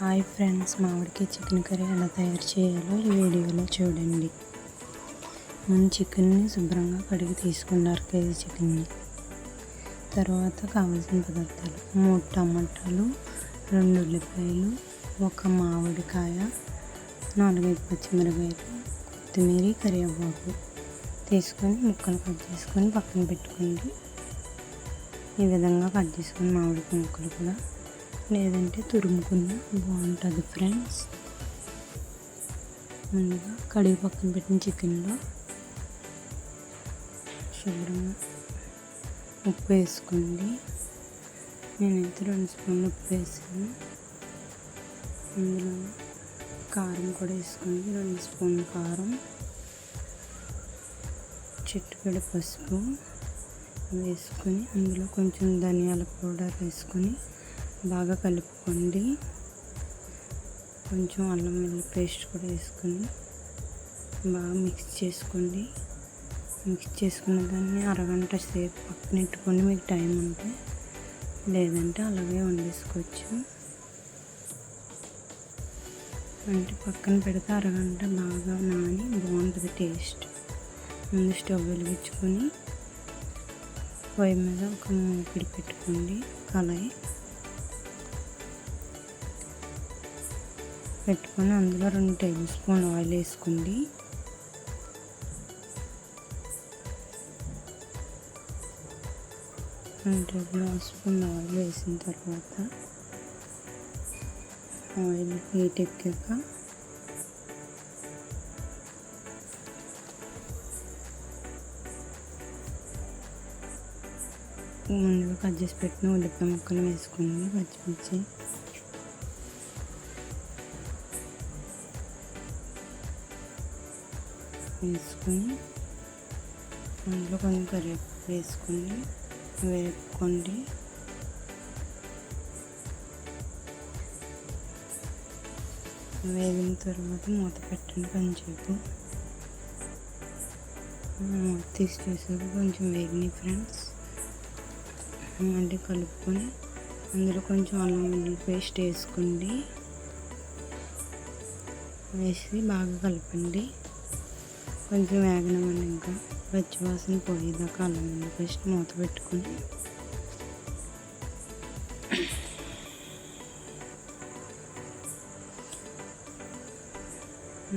Hi friends, మామిడికాయ chicken curry ఎలా తయారు చేయాలో ఈ వీడియోలో చూడండి. మనం చికెన్ని శుభ్రంగా కడిగి తీసుకున్నారు కేజీ చికెన్ని. తర్వాత కావాల్సిన పదార్థాలు: 3 టమాటాలు, 2 ఉల్లిపాయలు, 1 మామిడికాయ, 4-5 పచ్చిమిరపకాయలు, కొత్తిమీర, కరివేపాకు తీసుకొని ముక్కలు కట్ చేసుకొని పక్కన పెట్టుకోండి. ఈ విధంగా కట్ చేసుకుని మామిడికాయ ముక్కలు కూడా, లేదంటే తురుముకున్న బాగుంటుంది ఫ్రెండ్స్. ముందుగా కడిగి పక్కన పెట్టిన చికెన్లో శుభ్రంగా ఉప్పు వేసుకోండి. నేనైతే 2 స్పూన్లు ఉప్పు వేసాను. అందులో కారం కూడా వేసుకోండి. 2 స్పూన్లు కారం, చిటికెడు పసుపు వేసుకొని అందులో కొంచెం ధనియాల పౌడర్ వేసుకొని బాగా కలుపుకోండి. కొంచెం అల్లం వెల్లుల్లి పేస్ట్ కూడా వేసుకొని బాగా మిక్స్ చేసుకోండి. మిక్స్ చేసుకున్న దాన్ని అరగంట సేపు పక్కన పెట్టుకోండి మీకు టైం ఉంటే, లేదంటే అలాగే వండేసుకోవచ్చు. అంటే పక్కన పెడితే అరగంట బాగా నాని బాగుంటుంది టేస్ట్. ముందు స్టవ్ వెలిగించుకొని పొయ్యి మీద ఒక మూకుడు పెట్టుకోండి. కళాయి పెట్టుకొని అందులో 2 టేబుల్ స్పూన్ ఆయిల్ వేసుకోండి. టేబుల్ స్పూన్ ఆయిల్ వేసిన తర్వాత ఆయిల్ హీట్ ఎక్కాక ముందుగా కట్ చేసి పెట్టిన ఉల్లిపాయ ముక్కలు వేసుకోండి. పచ్చిమిర్చి వేసుకొని అందులో కొంచెం కరివేపాకు వేసుకొని వేపుకోండి. వేగిన తర్వాత మూత పెట్టండి. కొంచెంసేపు మూత తీసి చూసాక కొంచెం వేగినాయి ఫ్రెండ్స్. మళ్ళీ కలుపుకొని అందులో కొంచెం అల్లం వెల్లుల్లి పేస్ట్ వేసుకోండి. వేసి బాగా కలపండి. కొంచెం వేగనివ్వండి. ఇంకా పచ్చివాసన పోయేదాకా అల్లం వెల్లుల్లి పేస్ట్ మూత పెట్టుకొని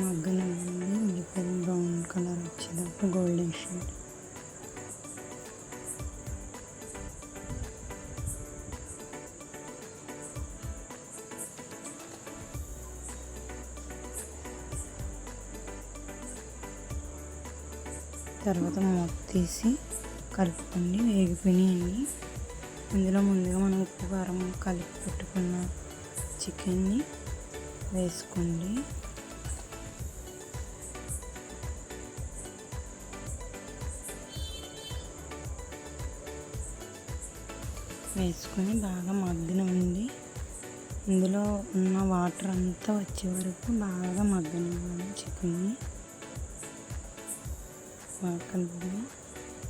మగ్గనివ్వండి. ఉల్లిపాయలు బ్రౌన్ కలర్ వచ్చేదాకా గోల్డెన్ షేడ్. తర్వాత మూత తీసి కలుపుకోండి. వేగిపోయినాయండి. ఇందులో ముందుగా మనం ఉప్పు కారం కలిపి పెట్టుకున్న చికెన్ని వేసుకోండి. వేసుకొని బాగా మగ్గనివ్వండి. ఇందులో ఉన్న వాటర్ అంతా వచ్చే వరకు బాగా మగ్గనివ్వండి. చికెన్ని బాగా కలుపుకొని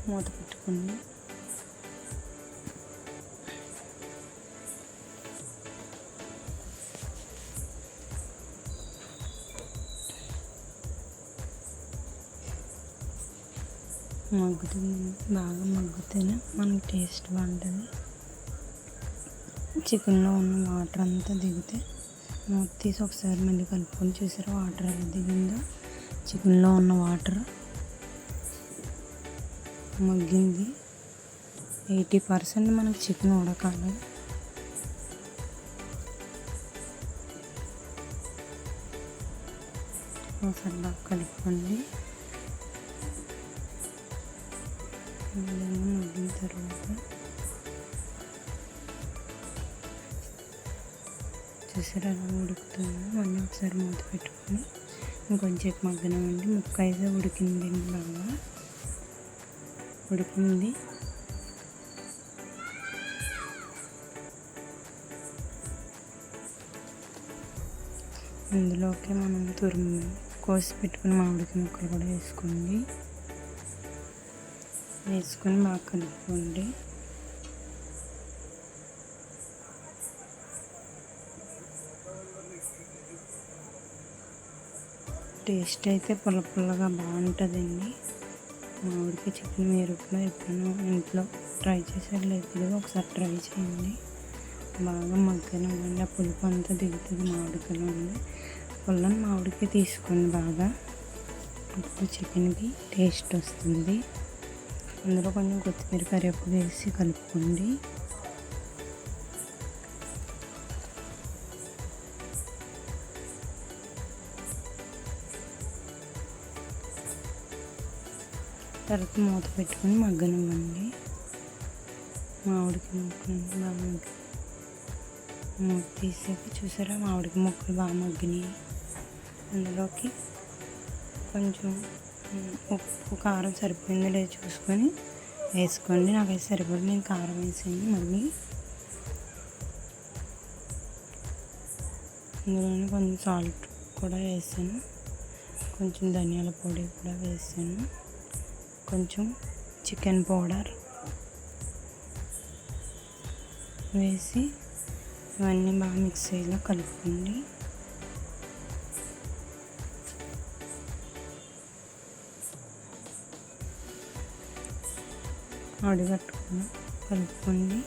మూత పెట్టుకోండి. మగ్గుతుంది. బాగా మగ్గితేనే మనకి టేస్ట్ బాగుంటుంది. చికెన్లో ఉన్న వాటర్ అంతా దిగితే మూత తీసి ఒకసారి మళ్ళీ కలుపుకొని చూసారా వాటర్ ఎలా దిగిందో. చికెన్లో ఉన్న వాటర్ మగ్గింది. 80% మనకి చికెన్ ఉడకాలి. ఒకసారి బాగా కలుపుకోండి. మగ్గిన తర్వాత చూసారా ఎలా ఉడుకుతుందో. మళ్ళీ ఒకసారి మూత పెట్టుకొని ఇంకొంచెం మగ్గనివ్వండి. ముక్క అయితే ఉడికింది, బాగా ఉడికింది. ఇందులోకి మనం కోసి పెట్టుకుని మామిడికాయ ముక్కలు కూడా వేసుకోండి. వేసుకొని బాగా కలుపుకోండి. టేస్ట్ అయితే పుల్లగా బాగుంటుందండి. మామిడికాయ చికెన్ మీరు కూడా ఎప్పుడైనా ఇంట్లో ట్రై చేసేట్లేదు, ఒకసారి ట్రై చేయండి. బాగా మగ్గనివ్వండి, ఆ పులుపు అంతా దిగుతుంది మామిడికాయలో ఉంది. పుల్లని మామిడికాయ తీసుకోండి బాగా, అప్పుడు చికెన్కి టేస్ట్ వస్తుంది. అందులో కొంచెం కొత్తిమీర కరివేపాకు వేసి కలుపుకోండి. తర్వాత మూత పెట్టుకొని మగ్గనివ్వండి. మామిడికాయ ముక్కలు బాగా మూత తీసాక చూసారా మామిడికాయ ముక్కలు బాగా మగ్గినాయి. అందులోకి కొంచెం ఉప్పు కారం సరిపోయిందో లేదో చూసుకొని వేసుకోండి. నాకైతే సరిపడి నేను కారం వేసాను. మళ్ళీ అందులోనే కొంచెం సాల్ట్ కూడా వేసాను, కొంచెం ధనియాల పొడి కూడా వేసాను, కొంచెం చికెన్ పౌడర్ వేసి ఇవన్నీ బాగా మిక్సీలో కలుపుకోండి. అడిగట్టుకుని కలుపుకోండి.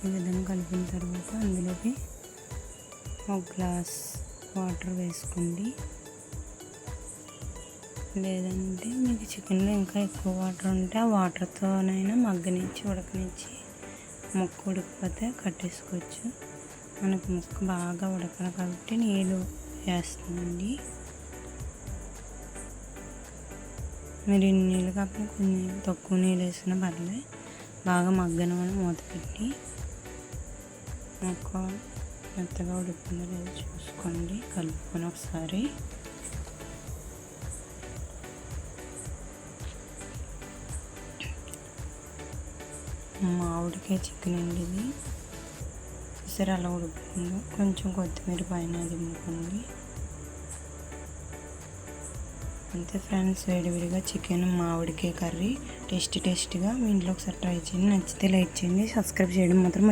ఈ విధంగా కలిపిన తర్వాత అందులోకి ఒక గ్లాస్ వాటర్ వేసుకోండి. లేదంటే మీకు చికెన్లో ఇంకా ఎక్కువ వాటర్ ఉంటే ఆ వాటర్తోనైనా మగ్గనిచ్చి ఉడకనిచ్చి ముక్క ఉడికిపోతే కట్టేసుకోవచ్చు. మనకు ముక్క బాగా ఉడకాలి కాబట్టి నీళ్ళు వేస్తామండి. మీరు ఇన్ని నీళ్ళు కాకుండా కొంచెం తక్కువ నీళ్ళు వేసినా పర్లేదు. బాగా మగ్గనమని మూత పెట్టి ముక్క మెత్తగా ఉడికిందో లేదో చూసుకోండి, కలుపుకొని ఒకసారి. మామిడికాయ చికెన్ అండి ఇది, చూసారా అలా ఉడుకుతుందో. కొంచెం కొత్తిమీర పైన దింపుకోండి. అంతే ఫ్రెండ్స్, వేడివిడిగా చికెన్ మామిడికాయ కర్రీ టేస్టీగా మీ ఇంట్లో ఒకసారి ట్రై చేయండి. నచ్చితే లైక్ చేయండి, సబ్స్క్రైబ్ చేయడం మాత్రం